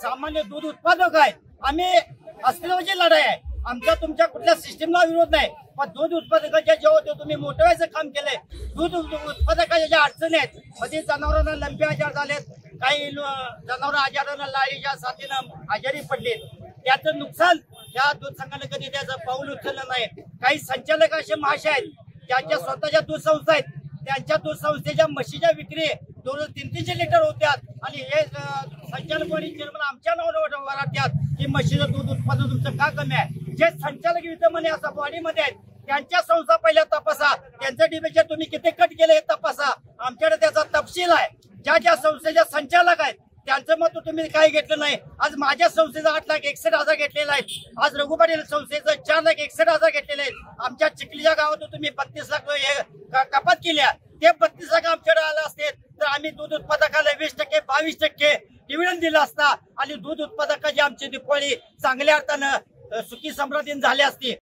सामान्य दूध उत्पादक आहे। आम्ही अस्तित्वाची लढाई आहे। आमच्या तुमच्या कुठल्या सिस्टीमला विरोध नाही, पण दूध उत्पादकाच्या जेव्हा तुम्ही मोठवायचं काम केलंय, दूध उत्पादकाच्या ज्या अडचणी आहेत, मध्ये जनावरांना लंपी आजार झालेत, काही जनावर आजारानं लाळीच्या साथीनं आजारी पडले, त्याचं नुकसान या दूध संघाने कधी त्याचं पाऊल उचललं नाही। काही संचालक असे महाशय आहेत ज्यांच्या स्वतःच्या दूध संस्था आहेत, त्यांच्या दूध संस्थेच्या म्हशीच्या विक्री 200-300 लिटर होत्यात आणि हे संचालक आणि चेअरमन आमच्या नावावर वराट्यात की म्हशीचं दूध उत्पादन तुमचं का कमी आहे। जे संचालक विद्यमान असा बॉडीमध्ये आहेत त्यांच्या संस्था पहिल्या तपासा, त्यांचं डिबेचर तुम्ही किती कट केले हे तपासा, आमच्याकडे त्याचा तपशील आहे। ज्या संस्थेच्या संचालक आहेत त्यांचं मत तुम्ही काही घेतलं नाही। आज माझ्या संस्थेचं 8,61,000 घेतलेलं आहे, आज रघु पाटील संस्थेचं 4,61,000 घेतलेले आहेत। आमच्या चिखलीच्या गावात तुम्ही 32 लाख कपात केल्या, ते 32 लाख आमच्याकडे आलं असते तर आम्ही दूध उत्पादकाला 20%, 22% डिव्हिडंड दिला असता आणि दूध उत्पादकाची आमची दिवाळी चांगल्या अर्थानं सुखी समृद्धीने झाली असती।